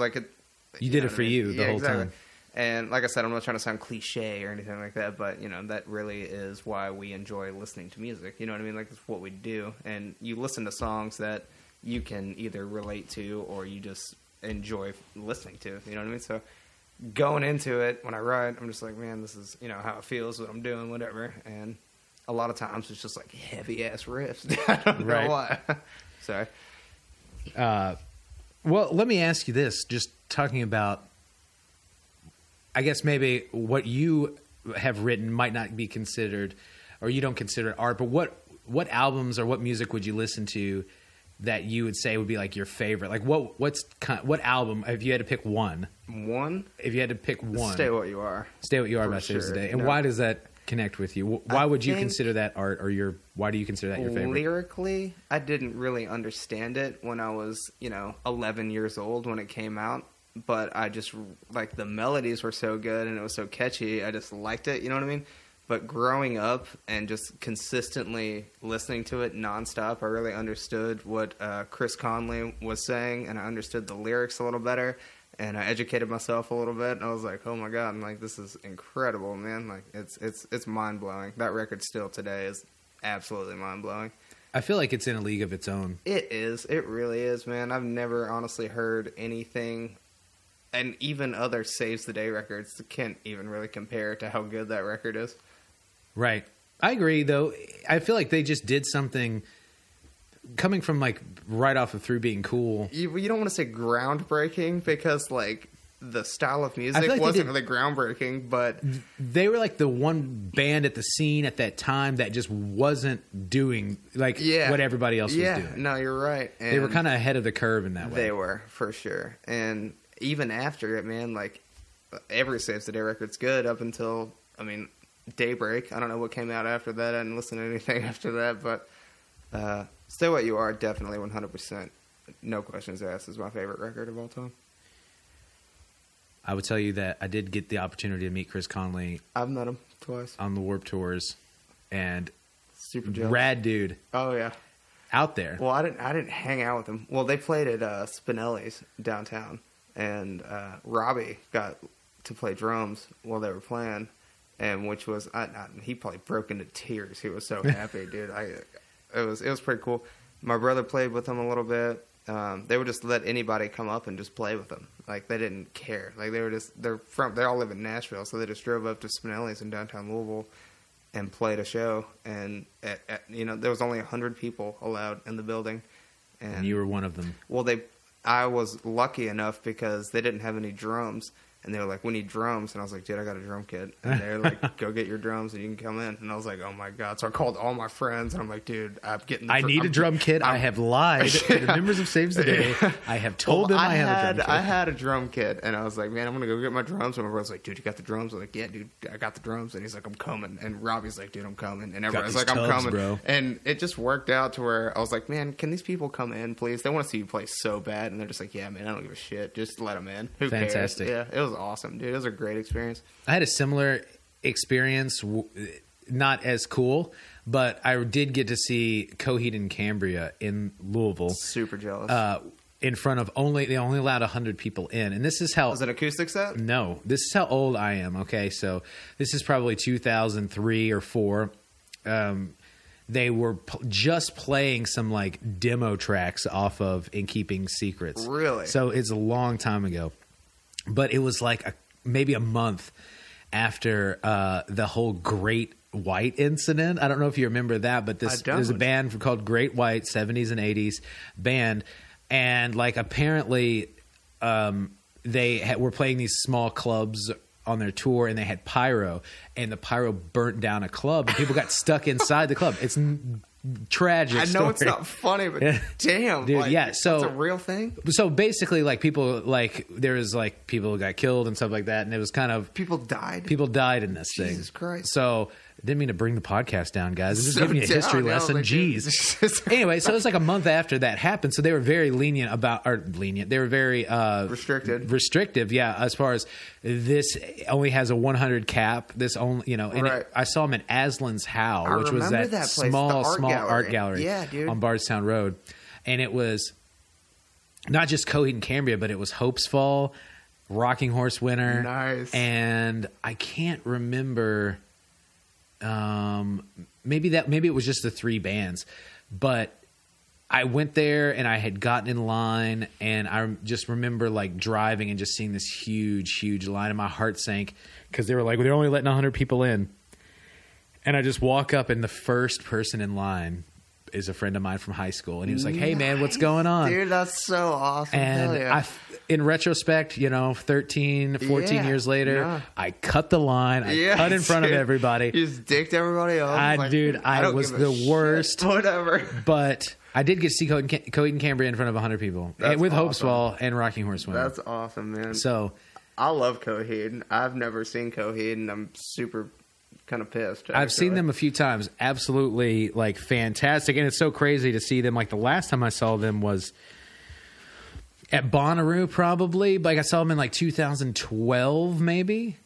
you did it for you the whole time. And like I said, I'm not trying to sound cliche or anything like that, but that really is why we enjoy listening to music. You know what I mean? Like, it's what we do. And you listen to songs that you can either relate to or you just enjoy listening to. You know what I mean? So going into it, when I write, I'm just like, man, this is how it feels, what I'm doing, whatever. And a lot of times it's just like heavy ass riffs. I don't know why. Sorry. Well, let me ask you this. Just talking about, I guess maybe what you have written might not be considered, or you don't consider it art, but what albums or what music would you listen to that you would say would be like your favorite? Like what album, if you had to pick one? If you had to pick one. Stay What You Are. Stay What You Are by Saves the Day. And why does that connect with you? Why would you consider that art, or why do you consider that your favorite? Lyrically, I didn't really understand it when I was, 11 years old when it came out. But I just, like, the melodies were so good and it was so catchy, I just liked it, you know what I mean? But growing up and just consistently listening to it nonstop, I really understood what Chris Conley was saying, and I understood the lyrics a little better, and I educated myself a little bit, and I was like, oh my God, I'm like, this is incredible, man. Like, it's mind-blowing. That record still today is absolutely mind-blowing. I feel like it's in a league of its own. It is. It really is, man. I've never honestly heard anything. And even other Saves the Day records can't even really compare to how good that record is. Right. I agree, though. I feel like they just did something coming from, like, right off of Through Being Cool. You don't want to say groundbreaking because, like, the style of music like wasn't really groundbreaking, but they were, like, the one band at the scene at that time that just wasn't doing, like, what everybody else was doing. No, you're right. And they were kind of ahead of the curve in that way. They were, for sure. And even after it, man, like, every Saves the Day record's good up until, Daybreak. I don't know what came out after that. I didn't listen to anything after that, but Stay What You Are, definitely 100%. No questions asked, is my favorite record of all time. I would tell you that I did get the opportunity to meet Chris Conley. I've met him twice. On the Warped Tours. And super jealous. Rad dude. Oh, yeah. Out there. Well, I didn't hang out with him. Well, they played at Spinelli's downtown. And Robbie got to play drums while they were playing, and which was he probably broke into tears. He was so happy, dude. It was pretty cool. My brother played with him a little bit, they would just let anybody come up and just play with them. Like, they didn't care. Like, they all live in Nashville, so they just drove up to Spinelli's in downtown Louisville and played a show. And there was only 100 people allowed in the building, and you were one of them. Well, I was lucky enough because they didn't have any drums. And they were like, we need drums. And I was like, dude, I got a drum kit. And they're like, go get your drums and you can come in. And I was like, oh, my God. So I called all my friends. And I'm like, dude, I need a drum kit. I have lied to the members of Saves the Day. I have told them I have a drum kit. I had a drum kit. And I was like, man, I'm going to go get my drums. And my brother's like, dude, you got the drums? I was like, yeah, dude, I got the drums. And he's like, I'm coming. And Robbie's like, dude, I'm coming. And everybody's like, I'm coming. Bro. And it just worked out to where I was like, man, can these people come in, please? They want to see you play so bad. And they're just like, yeah, man, I don't give a shit. Just let them in. Who Fantastic. cares? Yeah, it was awesome, dude. It was a great experience. I had a similar experience, not as cool, but I did get to see Coheed and Cambria in Louisville. Super jealous. In front of they only allowed 100 people in, and this is how. Was it an acoustic set? No, this is how old I am. Okay, so this is probably 2003 or 4. They were just playing some like demo tracks off of In Keeping Secrets. Really? So it's a long time ago, but it was like maybe a month after the whole Great White incident. I don't know if you remember that, but there's a band called Great White, 70s and 80s band, and like apparently they were playing these small clubs on their tour, and they had pyro, and the pyro burnt down a club, and people got stuck inside the club. It's tragic. I know story. It's not funny, but damn, dude, yeah. So it's a real thing. So basically, like people, like there was like people got killed and stuff like that, and it was kind of people died. People died in this thing. Jesus Christ. So didn't mean to bring the podcast down, guys. I'm just giving you a history lesson. Like, jeez. Anyway, so it was like a month after that happened. So they were very They were very restrictive. Yeah, as far as this only has a 100 cap. This only, and right. I saw him at Aslan's Howe, which was that small art gallery yeah, dude. On Bardstown Road, and it was not just Coheed and Cambria, but it was Hope's Fall, Rocking Horse Winter, nice, and I can't remember. Maybe it was just the 3 bands, but I went there and I had gotten in line, and I just remember like driving and just seeing this huge line, and my heart sank because they were like, they're only letting 100 people in. And I just walk up, and the first person in line is a friend of mine from high school, and he was like, "Hey man, what's going on?" Dude, that's so awesome. And yeah. In retrospect, 13, 14 years later, I cut the line. I cut in front of everybody. You just dicked everybody off. I was the worst. Shit. Whatever. But I did get to see Coheed and Cambria in front of 100 people. That's with awesome. Hope's Fall and Rocking Horse Winter. That's awesome, man. So I love Coheed. I've never seen Coheed, and I'm super kind of pissed. I've seen them a few times. Absolutely, like, fantastic. And it's so crazy to see them. Like, the last time I saw them was at Bonnaroo, probably. Like, I saw them in, like, 2012, maybe.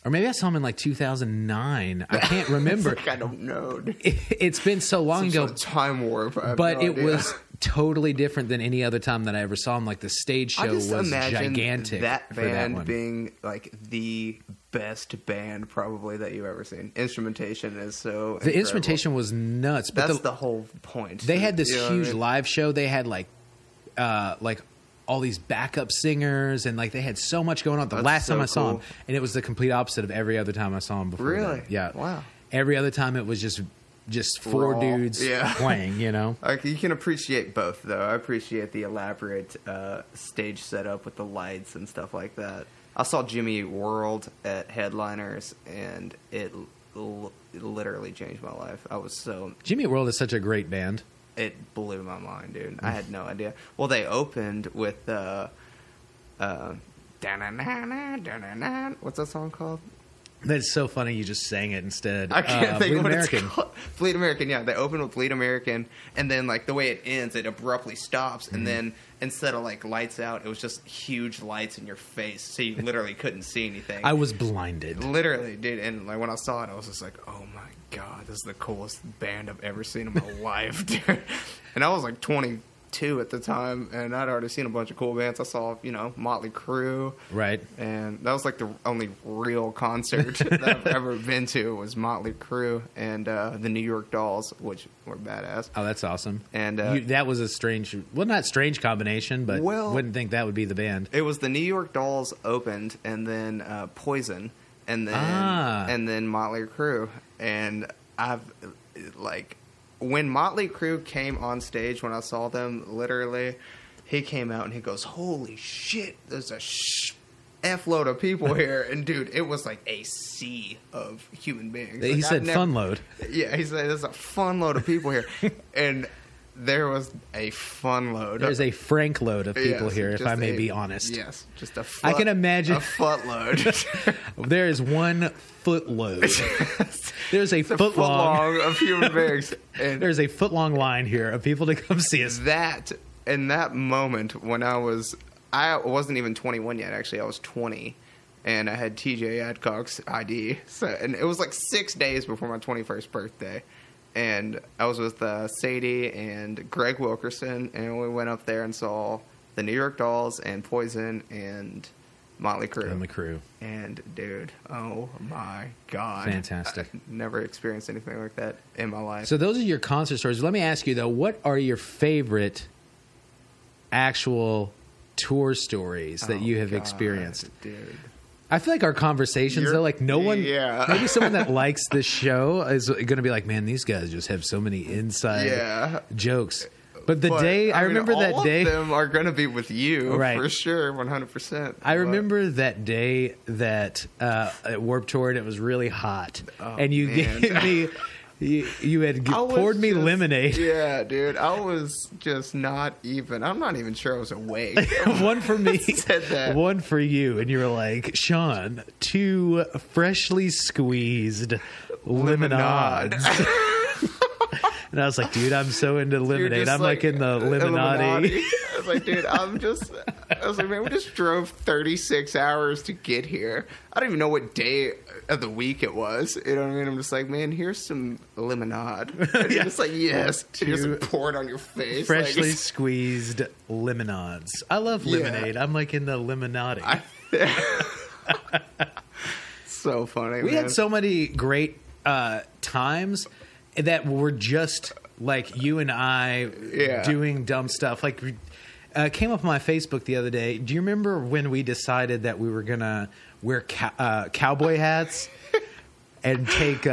Or maybe I saw them in, like, 2009. I can't remember. I don't know. It's been so long ago. Sort of time warp. But it was totally different than any other time that I ever saw them. Like, the stage show was gigantic. That band being, like, the best band probably that you've ever seen. Instrumentation is so incredible. Instrumentation was nuts. But that's the whole point. They had this huge live show. They had like all these backup singers, and like they had so much going on. The last time I saw them, and it was the complete opposite of every other time I saw them before. Really? That. Yeah. Wow. Every other time it was just 4 dudes playing. Like, you can appreciate both, though. I appreciate the elaborate stage setup with the lights and stuff like that. I saw Jimmy Eat World at Headliners, and it literally changed my life. I was so... Jimmy Eat World is such a great band. It blew my mind, dude. I had no idea. Well, they opened with... what's that song called? That's so funny you just sang it instead. I can't think of what American. It's called. Bleed American, yeah. They open with Bleed American, and then, like, the way it ends, it abruptly stops, and then instead of, like, lights out, it was just huge lights in your face, so you literally couldn't see anything. I was blinded. Literally, dude. And, like, when I saw it, I was just like, oh, my God, this is the coolest band I've ever seen in my life, dude. And I was, like, 20 2 at the time, and I'd already seen a bunch of cool bands. I saw, Motley Crue. Right. And that was like the only real concert that I've ever been to was Motley Crue and the New York Dolls, which were badass. Oh, that's awesome. And that was a strange, well, not strange combination, but wouldn't think that would be the band. It was the New York Dolls opened, and then Poison, and then Motley Crue. And when Motley Crue came on stage, when I saw them, literally, he came out and he goes, "Holy shit, there's a F load of people here." And dude, it was like a sea of human beings. He said fun load. Yeah, he said there's a fun load of people here. And there was a fun load. There's a frank load of people here, if I may be honest. Yes, just a foot. I can imagine a foot load. There is 1 foot load. There's a foot long of human beings. And there's a foot long line here of people to come see us. In that moment when I wasn't even 21 yet. Actually, I was 20, and I had TJ Adcock's ID. And it was like 6 days before my 21st birthday. And I was with Sadie and Greg Wilkerson, and we went up there and saw the New York Dolls and Poison and Motley Crue. And dude, oh my God. Fantastic. I've never experienced anything like that in my life. So those are your concert stories. Let me ask you, though, what are your favorite actual tour stories that you have experienced? Dude. I feel like our conversations, though, like no one, maybe someone that likes this show is going to be like, man, these guys just have so many inside jokes. But I remember that all day. All of them are going to be with you, right, for sure, 100%. I remember that day that at Warped Tour, and it was really hot. And you gave me... You had poured me lemonade. Yeah, dude. I was just not even... I'm not even sure I was awake. One for me. Said that. One for you. And you were like, Sean, 2 freshly squeezed lemonades. And I was like, dude, I'm so into lemonade. I'm like in the Illuminati. I was like, dude, I was like, man, we just drove 36 hours to get here. I don't even know what day of the week it was. You know what I mean? I'm just like, man, here's some lemonade. And you're just like, yes. And you just pour it on your face. Freshly squeezed lemonades. I love lemonade. I'm like in the Illuminati. So funny, We had so many great times that were just like you and I doing dumb stuff. Like, came up on my Facebook the other day. Do you remember when we decided that we were going to wear cowboy hats and take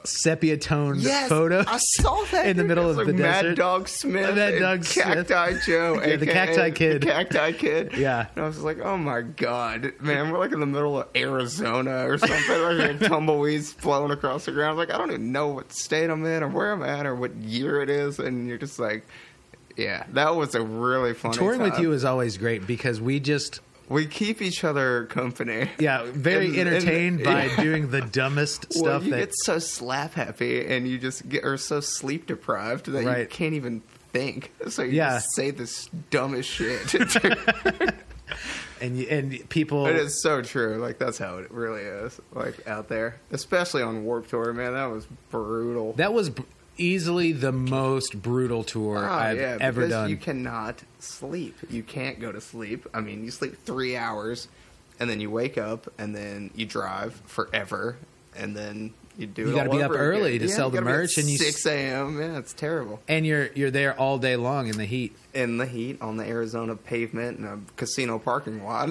sepia-toned photos? I saw that in the middle of the desert. Mad Dog Smith, Cacti Joe, the Cacti Kid. The Cacti Kid. Yeah. And I was like, oh my God, man, we're like in the middle of Arizona or something. Like tumbleweeds flowing across the ground. Like, I don't even know what state I'm in or where I'm at or what year it is. And you're just like, yeah, that was a really funny Touring time. with you is always great because we keep each other company. Yeah, very entertained by doing the dumbest stuff. You get so slap happy and you just are so sleep deprived that you can't even think. So you just say this dumbest shit. and people... It is so true. Like, that's how it really is. Like, out there. Especially on Warped Tour, man. That was brutal. That was... easily the most brutal tour I've ever done. You cannot sleep. You can't go to sleep. I mean, you sleep 3 hours, and then you wake up, and then you drive forever, and then you do. You got to be up early to sell the merch, and 6 a.m. Yeah, it's terrible. And you're there all day long in the heat. In the heat on the Arizona pavement in a casino parking lot.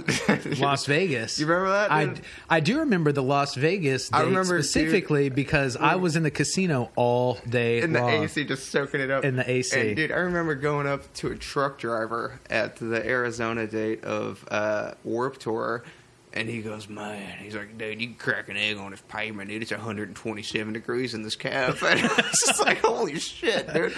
Las Vegas. You remember that? I do remember the Las Vegas date specifically because I was in the casino all day in long. In the AC, just soaking it up. In the AC. And dude, I remember going up to a truck driver at the Arizona date of Warped Tour. And he goes, man, he's like, dude, you can crack an egg on this pavement, dude. It's 127 degrees in this cab. And I was just like, holy shit, dude.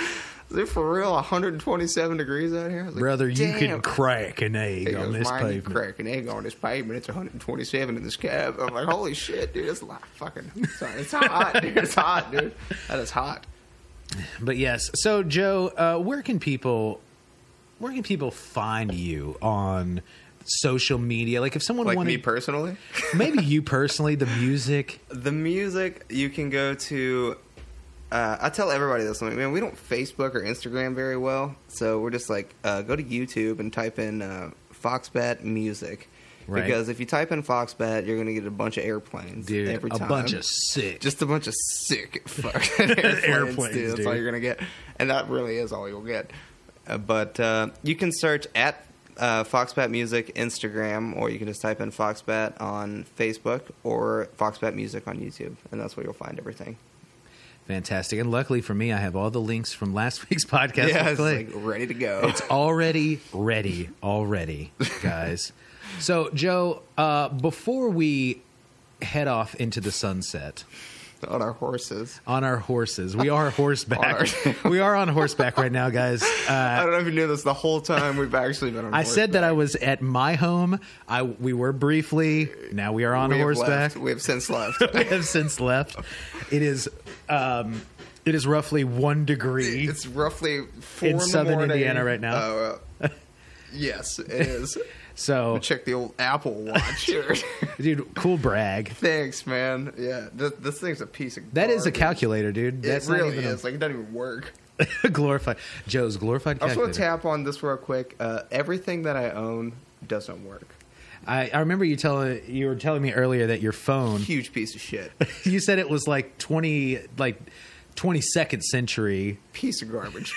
Is it for real 127 degrees out here? Like, brother, you can crack an egg on this pavement. You can crack an egg on this pavement. It's 127 in this cab. I'm like, holy shit, dude. It's it's hot, dude. It's hot, dude. That is hot. But yes. So, Joe, where can people find you on social media? Like, if someone wanted... me personally? Maybe you personally, the music. The music, you can go to I tell everybody this. Like, man, we don't Facebook or Instagram very well, so we're just like, go to YouTube and type in Foxbat music. Right. Because if you type in Foxbat, you're going to get a bunch of airplanes every time. A bunch of sick. Just a bunch of sick fucking airplanes, dude. That's all you're going to get. And that really is all you'll get. But you can search at Foxbat Music Instagram, or you can just type in Foxbat on Facebook or Foxbat Music on YouTube, and that's where you'll find everything. Fantastic. And luckily for me, I have all the links from last week's podcast. Yeah, it's like ready to go. It's already ready, guys. So, Joe, before we head off into the sunset... On our horses. We are horseback. We are on horseback right now, guys. I don't know if you knew this the whole time. We've actually been on horseback. I said that I was at my home. We were briefly. Now we are on horseback. We have since left. It is roughly 1 degree. It's roughly 4 in southern morning. Indiana right now. Yes, it is. So check the old Apple Watch here. Dude, cool brag. Thanks, man. Yeah, this thing's a piece of That garbage. is a calculator, dude. That's it really is. Like, it doesn't even work. Joe's glorified calculator. I just want to tap on this real quick. Everything that I own doesn't work. I remember you were telling me earlier that your phone... Huge piece of shit. You said it was like 22nd century piece of garbage.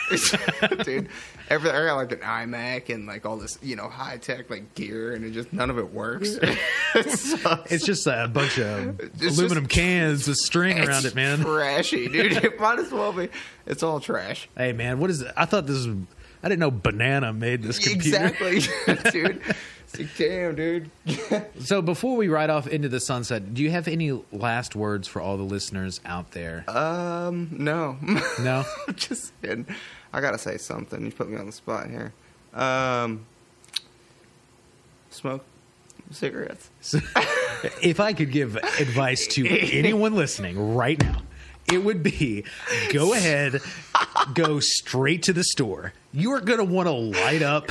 Dude, I got like an iMac and like all this, high tech like gear, and none of it works. It's just a bunch of aluminum cans with string around it, man. Trashy, dude. It might as well be. It's all trash. Hey, man, what is it? I didn't know Banana made this computer. Exactly, dude. It's like, damn, dude. So before we ride off into the sunset, do you have any last words for all the listeners out there? No. No? Just kidding. I gotta say something. You put me on the spot here. Smoke cigarettes. If I could give advice to anyone listening right now, it would be go ahead, go straight to the store. You are going to want to light up.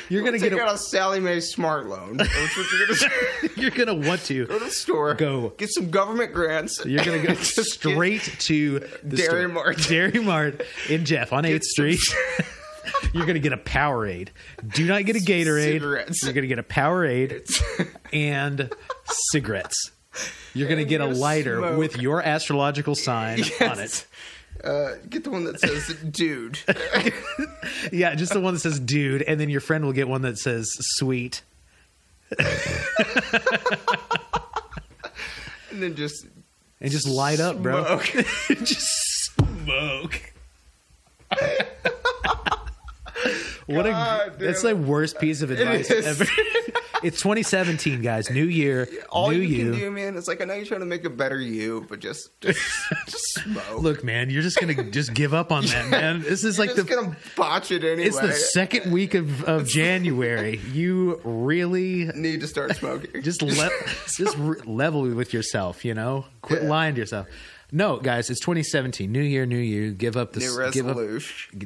You're going to get a Sally Mae Smart Loan. That's what you're going to do. You're going to want to go to the store. Get some government grants. You're going to go straight to the Dairy Mart. Dairy Mart in Jeff on 8th Street. You're going to get a Powerade. Do not get a Gatorade. Cigarettes. You're going to get a Powerade and cigarettes. You're going to get a lighter with your astrological sign on it. Get the one that says dude. Yeah, just the one that says dude, and then your friend will get one that says sweet. And then just light up, bro. Just smoke. That's the worst piece of advice ever. It's 2017, guys. New year, all new you you. Can do, man, it's like, I know you're trying to make a better you, but just smoke. Look, man, you're just gonna just give up on that, man. This is you're just gonna botch it anyway. It's the second week of January. You really need to start smoking. Just level with yourself. Quit lying to yourself. No, guys, it's 2017. New year, new you. Give up the new resolution.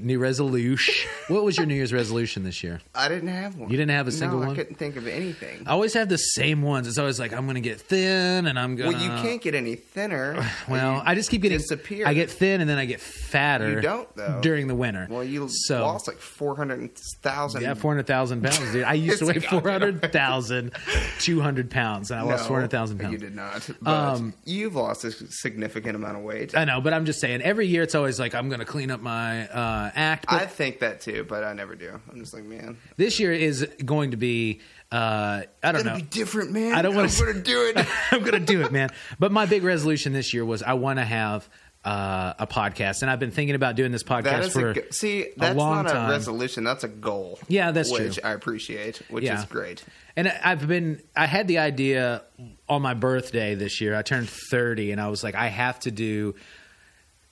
What was your New Year's resolution this year? I didn't have one. You didn't have a single one? I couldn't think of anything. I always have the same ones. It's always like, I'm going to get thin, and I'm going to... Well, you can't get any thinner. Well, I just keep getting... Disappear. I get thin, and then I get fatter. You don't, though. During the winter. Well, you lost like 400,000. Yeah, 400,000 pounds, dude. I used to weigh 400,200 pounds, and I lost 400,000 pounds. You did not. But you've lost a significant amount of weight. I know, but I'm just saying, every year it's always like, I'm going to clean up my act. I think that too, but I never do. I'm just like, man. This year is going to be, I don't know. It's going to be different, man. I'm going to do it. I'm going to do it, man. But my big resolution this year was I want to have a podcast, and I've been thinking about doing this podcast for that's a long not time. A resolution. That's a goal. Yeah, that's true. Which I appreciate, which is great. And I had the idea on my birthday this year. I turned 30, and I was like, I have to do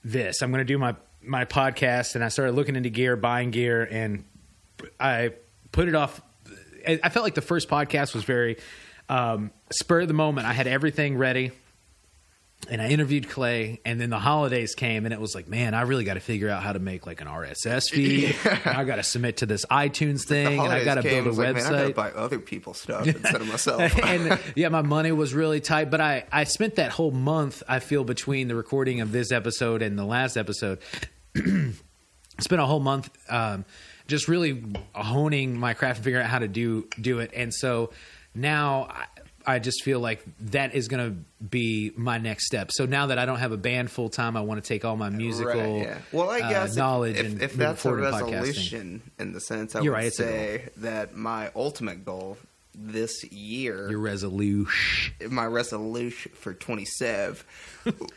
this. I'm going to do my podcast, and I started looking into gear, buying gear, and I put it off. I felt like the first podcast was very spur of the moment. I had everything ready. And I interviewed Clay, and then the holidays came, and it was like, man, I really got to figure out how to make like an RSS feed. I got to submit to this iTunes thing, and I got to build a website. Man, I got to buy other people's stuff instead of myself. And yeah, my money was really tight, but I spent that whole month, I feel, between the recording of this episode and the last episode, spent a whole month just really honing my craft and figuring out how to do it. And so now I just feel like that is going to be my next step. So now that I don't have a band full time, I want to take all my musical well, I guess knowledge if and that's a forward resolution in the sense, I would say that my ultimate goal this year, my resolution for 27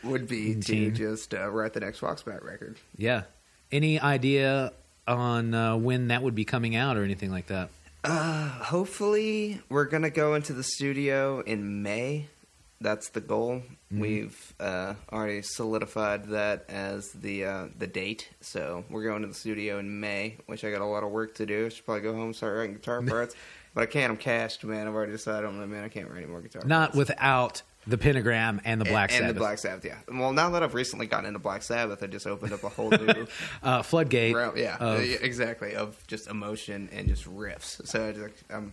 would be to just write the next Foxbat record. Yeah. Any idea on when that would be coming out or anything like that? Hopefully we're going to go into the studio in May. That's the goal. Mm-hmm. We've already solidified that as the date. So we're going to the studio in May, which I got a lot of work to do. I should probably go home and start writing guitar parts. But I can't. I'm cashed, man. I've already decided I can't write any more guitar parts. Not without the pentagram and the Black Sabbath. And the Black Sabbath, yeah. Well, now that I've recently gotten into Black Sabbath, I just opened up a whole new floodgate. Exactly, of just emotion and just riffs. So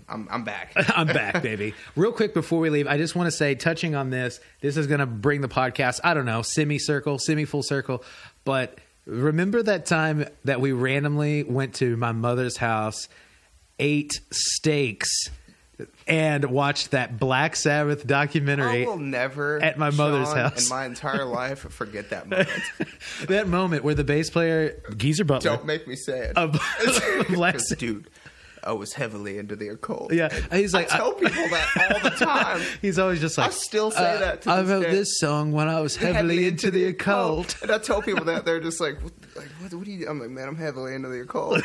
I'm back. I'm back, baby. Real quick before we leave, I just want to say, touching on this is going to bring the podcast, I don't know, semi-full circle. But remember that time that we randomly went to my mother's house, ate steaks, and watched that Black Sabbath documentary. I will never, at my mother's house in my entire life, forget that moment. That moment where the bass player, Geezer Butler, don't make me say it. Black dude, I was heavily into the occult. Yeah, he's like, I tell people that all the time. He's always just like, I still say that to I this wrote day. this song when I was heavily into the occult. And I tell people that, they're just like, what do you... I'm like, man, I'm heavily into the occult.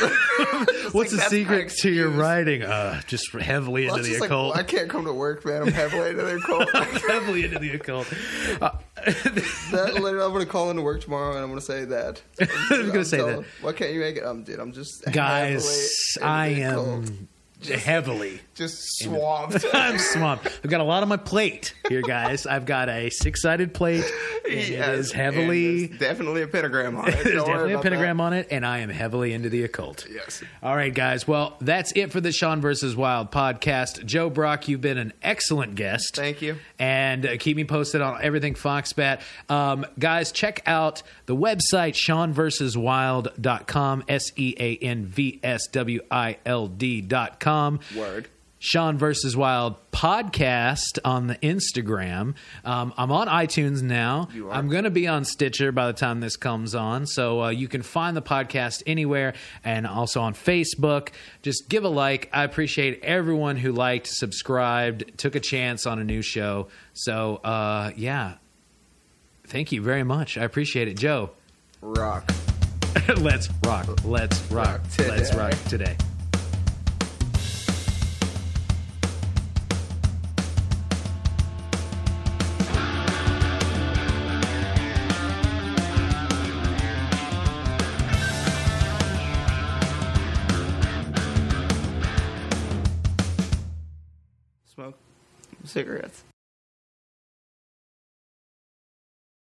What's the secret to your writing? Just heavily into the occult. Like, I can't come to work, man. I'm heavily into the occult. Heavily into the occult. I'm going to call into work tomorrow, and I'm going to say that. I was going to say that. Why can't you make it? I'm just... Guys, I am... heavily just swamped. I'm swamped. I've got a lot on my plate here, guys. I've got a 6-sided plate. And it is heavily... There's definitely a pentagram on it. There's definitely a pentagram on it, and I am heavily into the occult. Yes. All right, guys. Well, that's it for the Sean vs. Wild podcast. Joe Brock, you've been an excellent guest. Thank you. And keep me posted on everything Foxbat. Guys, check out the website, SeanVersusWild.com, SeanVSWILD.com. Word. Sean vs. Wild podcast on the Instagram. I'm on iTunes now. You are. I'm going to be on Stitcher by the time this comes on. So you can find the podcast anywhere and also on Facebook. Just give a like. I appreciate everyone who liked, subscribed, took a chance on a new show. So, yeah. Thank you very much. I appreciate it. Joe. Rock. Let's rock. Let's rock. Let's rock today. Smoke cigarettes.